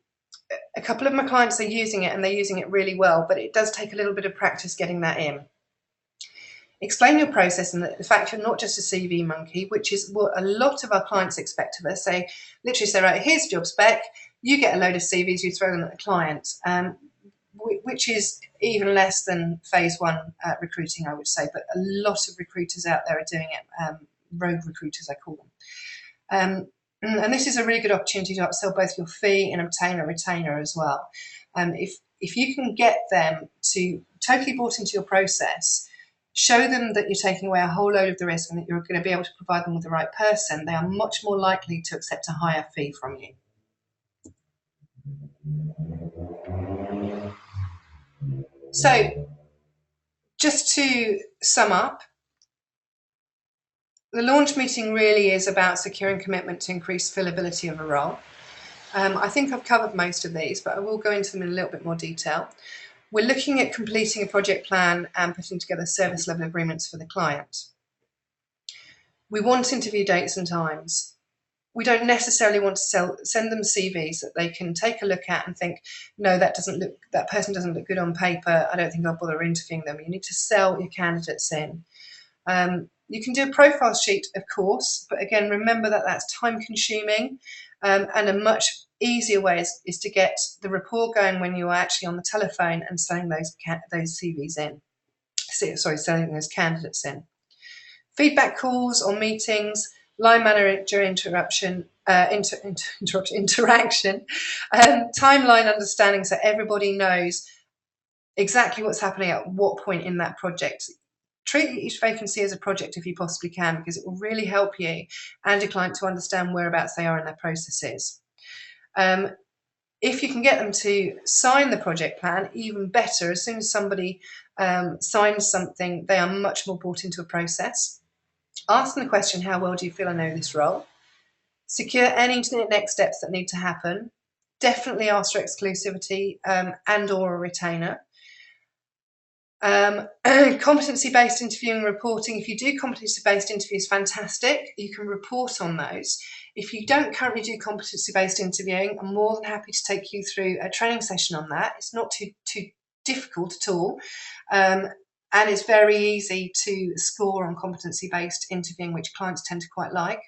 A: couple of my clients are using it and they're using it really well, but it does take a little bit of practice getting that in. Explain your process and the fact you're not just a CV monkey, which is what a lot of our clients expect of us. Literally say, right, here's job spec, you get a load of CVs, you throw them at the client, which is even less than phase one recruiting, I would say, but a lot of recruiters out there are doing it, rogue recruiters, I call them. And this is a really good opportunity to upsell both your fee and obtain a retainer as well. If you can get them to totally bought into your process, show them that you're taking away a whole load of the risk and that you're going to be able to provide them with the right person, they are much more likely to accept a higher fee from you. So, just to sum up, the launch meeting really is about securing commitment to increase fillability of a role. I think I've covered most of these, but I will go into them in a little bit more detail. We're looking at completing a project plan and putting together service level agreements for the client. We want interview dates and times. We don't necessarily want to send them CVs that they can take a look at and think, no, that person doesn't look good on paper, I don't think I'll bother interviewing them. You need to sell your candidates in. You can do a profile sheet, of course, but again, remember that that's time consuming, and a much easier way is to get the rapport going when you are actually on the telephone and selling those CVs in. Selling those candidates in. Feedback calls or meetings, line manager interaction, timeline understanding so everybody knows exactly what's happening at what point in that project. Treat each vacancy as a project if you possibly can, because it will really help you and your client to understand whereabouts they are in their processes. If you can get them to sign the project plan, even better. As soon as somebody signs something, they are much more bought into a process. Ask them the question, how well do you feel I know this role? Secure any next steps that need to happen. Definitely ask for exclusivity and or a retainer. Competency-based interviewing and reporting. If you do competency-based interviews, fantastic. You can report on those. If you don't currently do competency-based interviewing, I'm more than happy to take you through a training session on that. It's not too difficult at all. And it's very easy to score on competency-based interviewing, which clients tend to quite like.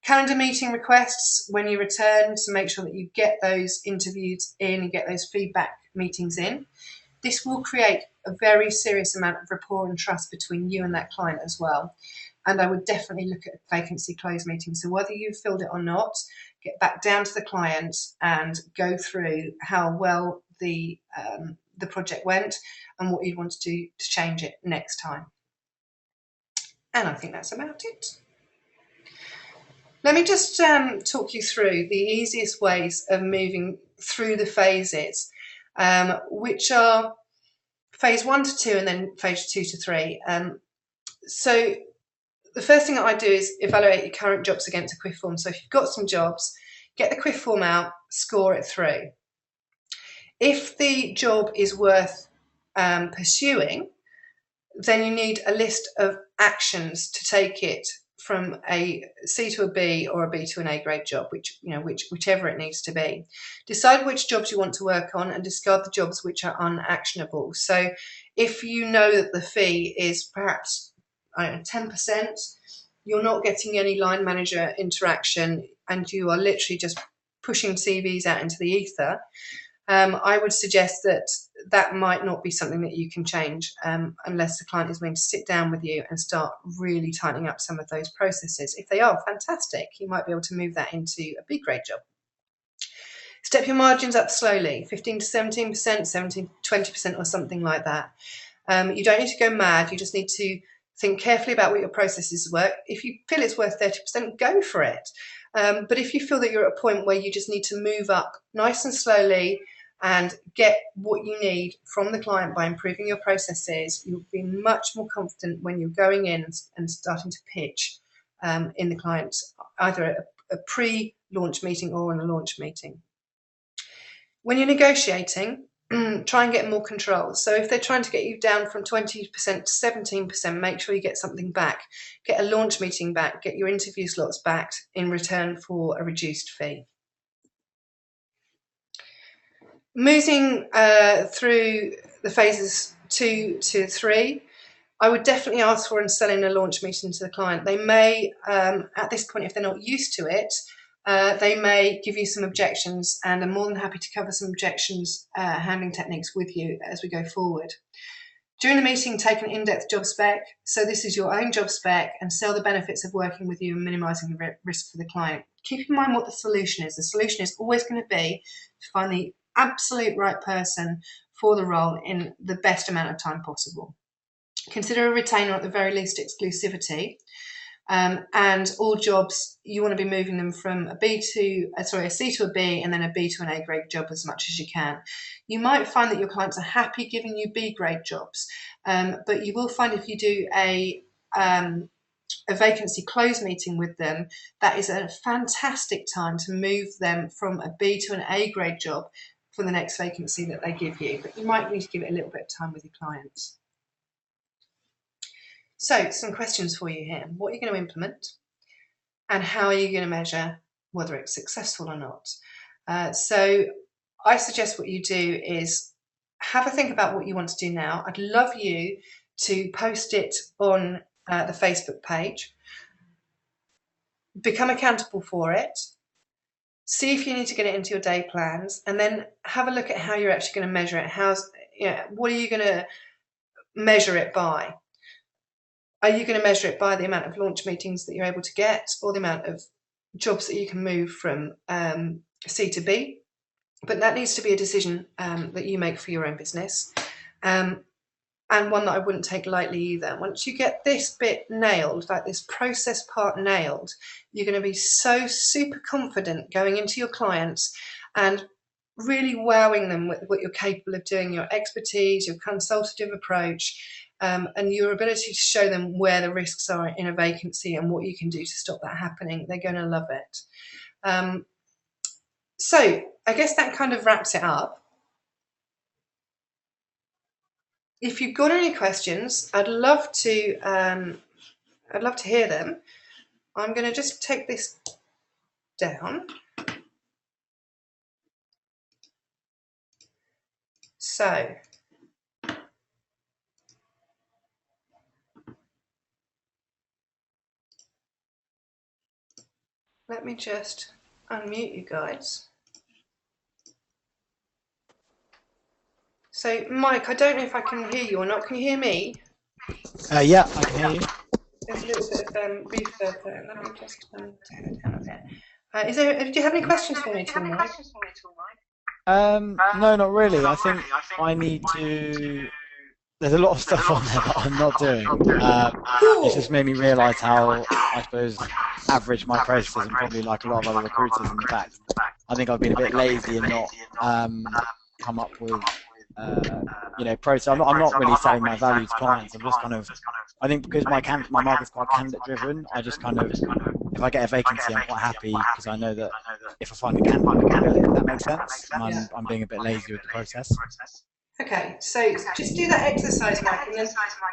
A: Calendar meeting requests when you return to make sure that you get those interviews in and get those feedback meetings in. This will create a very serious amount of rapport and trust between you and that client as well. And I would definitely look at vacancy close meetings. So whether you've filled it or not, get back down to the client and go through how well the the project went and what you'd want to do to change it next time. And I think that's about it. Let me just talk you through the easiest ways of moving through the phases, which are phase 1 to 2 and then phase 2 to 3. So the first thing that I do is evaluate your current jobs against a quiff form. So if you've got some jobs, get the quiff form out, score it through. If the job is worth pursuing, then you need a list of actions to take it from a C to a B or a B to an A grade job, whichever it needs to be. Decide which jobs you want to work on and discard the jobs which are unactionable. So if you know that the fee is perhaps 10%, you're not getting any line manager interaction and you are literally just pushing CVs out into the ether, I would suggest that that might not be something that you can change unless the client is willing to sit down with you and start really tightening up some of those processes. If they are, fantastic, you might be able to move that into a B grade job. Step your margins up slowly, 15 to 17%, 17 to 20% or something like that. You don't need to go mad, you just need to think carefully about what your processes work. If you feel it's worth 30%, go for it. But if you feel that you're at a point where you just need to move up nice and slowly and get what you need from the client by improving your processes, you'll be much more confident when you're going in and starting to pitch in the client, either a pre-launch meeting or in a launch meeting. When you're negotiating, try and get more control. So if they're trying to get you down from 20% to 17%, make sure you get something back. Get a launch meeting back, get your interview slots back in return for a reduced fee. Moving through the phases 2 to 3, I would definitely ask for and sell in a launch meeting to the client. They may, at this point, if they're not used to it, they may give you some objections, and I'm more than happy to cover some objections handling techniques with you as we go forward. During the meeting, take an in-depth job spec. So this is your own job spec, and sell the benefits of working with you and minimising the risk for the client. Keep in mind what the solution is. The solution is always going to be to find the absolute right person for the role in the best amount of time possible. Consider a retainer, at the very least exclusivity. And all jobs, you want to be moving them from a C to a B and then a B to an A grade job as much as you can. You might find that your clients are happy giving you B grade jobs, but you will find if you do a vacancy close meeting with them, that is a fantastic time to move them from a B to an A grade job for the next vacancy that they give you. But you might need to give it a little bit of time with your clients. So, some questions for you here. What are you going to implement? And how are you going to measure whether it's successful or not? So, I suggest what you do is have a think about what you want to do now. I'd love you to post it on the Facebook page. Become accountable for it. See if you need to get it into your day plans, and then have a look at how you're actually going to measure it. What are you going to measure it by? Are you going to measure it by the amount of launch meetings that you're able to get, or the amount of jobs that you can move from C to B? But that needs to be a decision that you make for your own business, and one that I wouldn't take lightly either. Once you get this bit nailed, like this process part nailed, you're going to be so super confident going into your clients and really wowing them with what you're capable of doing, your expertise, your consultative approach, and your ability to show them where the risks are in a vacancy and what you can do to stop that happening. They're going to love it. So I guess that kind of wraps it up. If you've got any questions, I'd love to hear them. I'm going to just take this down. So let me just unmute you guys. So, Mike, I don't know if I can hear you or not. Can you hear me?
B: Yeah, I can hear you.
A: There's a little bit of reverb there. Let me just turn it down a bit. Do you have any questions for me, Mike?
B: No, not really. I think I need to. There's a lot of stuff on there that I'm not doing. It's just
A: Cool.
B: made me realise how, I suppose, average my process is, and probably like a lot of other recruiters in the fact. I think I've been a bit lazy and not come up with, process. I'm not really selling my value to clients. I'm just kind of, I think because my market's quite candidate driven, I just kind of, if I get a vacancy, I'm quite happy because I know that if I find a candidate, I can fill it, if that makes sense. And
A: Yeah.
B: I'm being a bit lazy with the process.
A: Okay, so just do that exercise, Mike, and then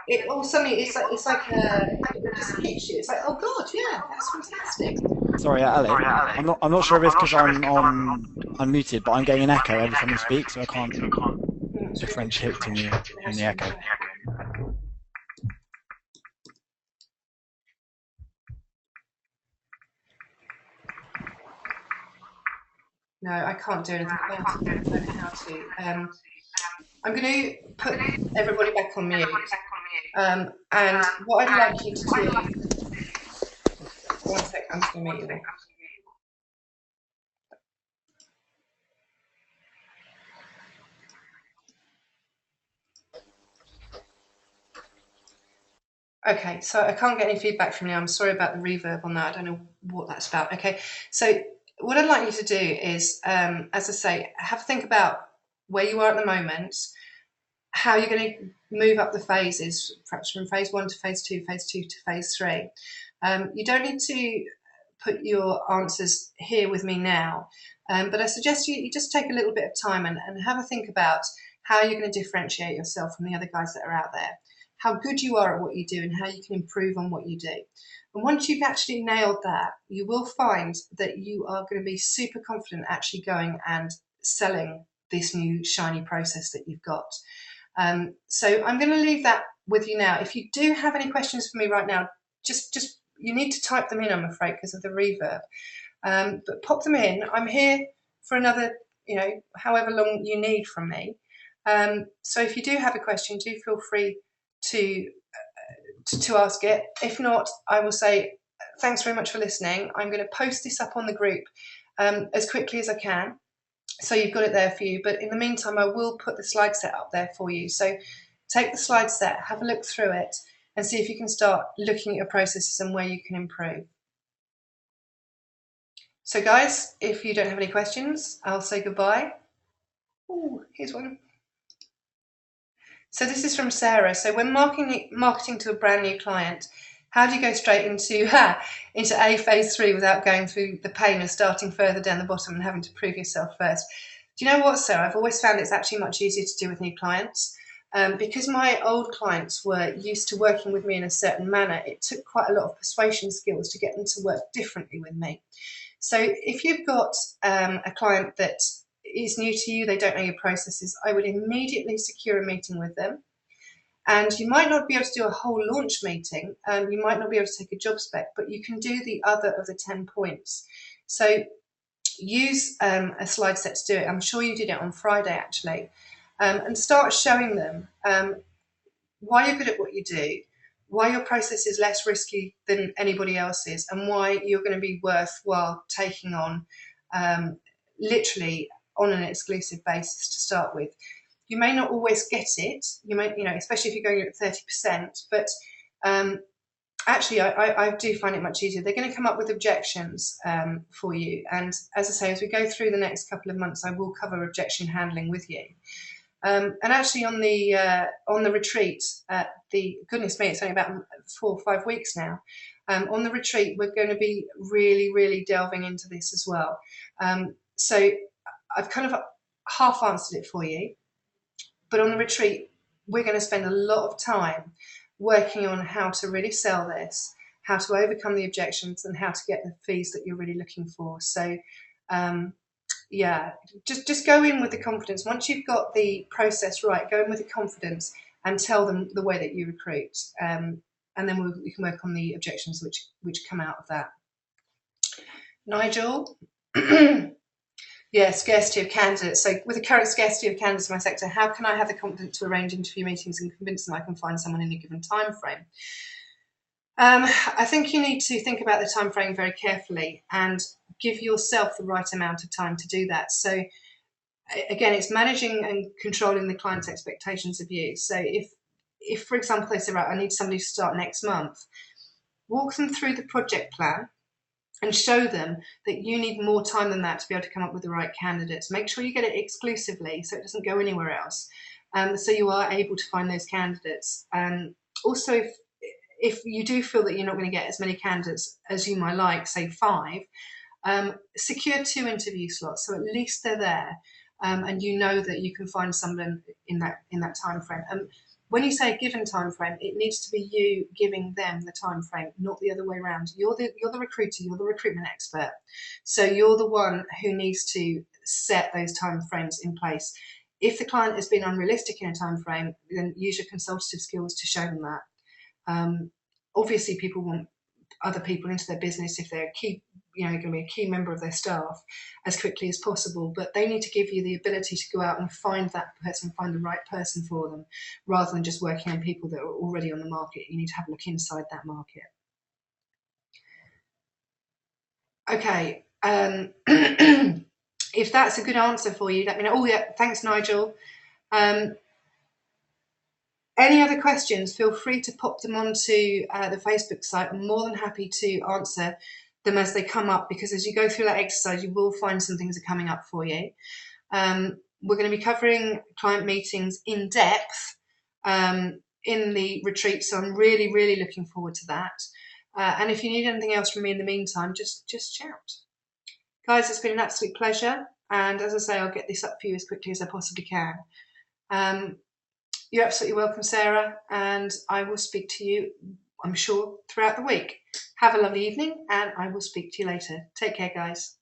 A: it all suddenly it's like it just hits you. It's like, oh God, yeah, that's fantastic.
B: Sorry, Ali. I'm not sure if it's because I'm on unmuted, but I'm getting an echo every time you speak, so I can't
A: It's really good.
B: differentiate between you and the echo.
A: No, I can't do anything about it. I don't know how to. I'm going to put everybody back on mute. And what I'd like you to do. One sec, I'm just going to mute you all. Okay, so I can't get any feedback from you. I'm sorry about the reverb on that. I don't know what that's about. Okay, so what I'd like you to do is, as I say, have a think about where you are at the moment, how you're going to move up the phases, perhaps from phase 1 to phase 2, phase 2 to phase 3. You don't need to put your answers here with me now, but I suggest you just take a little bit of time and have a think about how you're going to differentiate yourself from the other guys that are out there, how good you are at what you do and how you can improve on what you do. And once you've actually nailed that, you will find that you are going to be super confident actually going and selling this new shiny process that you've got. So I'm going to leave that with you now. If you do have any questions for me right now, just you need to type them in, I'm afraid, because of the reverb. But pop them in. I'm here for another, however long you need from me. So if you do have a question, do feel free to ask it. If not, I will say thanks very much for listening. I'm going to post this up on the group as quickly as I can, so you've got it there for you. But in the meantime, I will put the slide set up there for you. So take the slide set, have a look through it, and see if you can start looking at your processes and where you can improve. So guys, if you don't have any questions, I'll say goodbye. Oh, here's one. So this is from Sarah. So when marketing to a brand new client, how do you go straight into A phase 3 without going through the pain of starting further down the bottom and having to prove yourself first? Do you know what, Sarah? I've always found it's actually much easier to do with new clients. Because my old clients were used to working with me in a certain manner, it took quite a lot of persuasion skills to get them to work differently with me. So if you've got a client that is new to you, they don't know your processes, I would immediately secure a meeting with them. And you might not be able to do a whole launch meeting, you might not be able to take a job spec, but you can do the other of the 10 points. So use a slide set to do it. I'm sure you did it on Friday actually. And start showing them why you're good at what you do, why your process is less risky than anybody else's, and why you're going to be worthwhile taking on literally on an exclusive basis to start with. You may not always get it, you may, especially if you're going at 30%, but actually I do find it much easier. They're going to come up with objections for you. And as I say, as we go through the next couple of months, I will cover objection handling with you. And actually on the retreat, goodness me, it's only about 4 or 5 weeks now. On the retreat, we're going to be really, really delving into this as well. So I've kind of half answered it for you, but on the retreat, we're going to spend a lot of time working on how to really sell this, how to overcome the objections, and how to get the fees that you're really looking for. So yeah, just go in with the confidence. Once you've got the process right, go in with the confidence and tell them the way that you recruit, and then we can work on the objections which come out of that. Nigel? Yeah, scarcity of candidates. So with the current scarcity of candidates in my sector, how can I have the confidence to arrange interview meetings and convince them I can find someone in a given time frame? I think you need to think about the time frame very carefully and give yourself the right amount of time to do that. So again, it's managing and controlling the client's expectations of you. So if for example they say, right, I need somebody to start next month, walk them through the project plan and show them that you need more time than that to be able to come up with the right candidates. Make sure you get it exclusively so it doesn't go anywhere else. So you are able to find those candidates. Also, if you do feel that you're not going to get as many candidates as you might like, say 5, secure 2 interview slots, so at least they're there, and you know that you can find someone in that time frame. When you say a given time frame, it needs to be you giving them the time frame, not the other way around. You're the recruiter, you're the recruitment expert, so you're the one who needs to set those time frames in place. If the client has been unrealistic in a time frame, then use your consultative skills to show them that. Obviously, people want other people into their business if they're going to be a key member of their staff as quickly as possible, but they need to give you the ability to go out and find that person, find the right person for them, rather than just working on people that are already on the market. You need to have a look inside that market. Okay, if that's a good answer for you, let me know. Oh yeah, thanks Nigel. Any other questions, feel free to pop them onto the Facebook site. I'm more than happy to answer them as they come up, because as you go through that exercise, you will find some things are coming up for you. We're going to be covering client meetings in depth in the retreat, so I'm really, really looking forward to that. And if you need anything else from me in the meantime, just shout. Guys, it's been an absolute pleasure. And as I say, I'll get this up for you as quickly as I possibly can. You're absolutely welcome, Sarah, and I will speak to you, I'm sure, throughout the week. Have a lovely evening, and I will speak to you later. Take care, guys.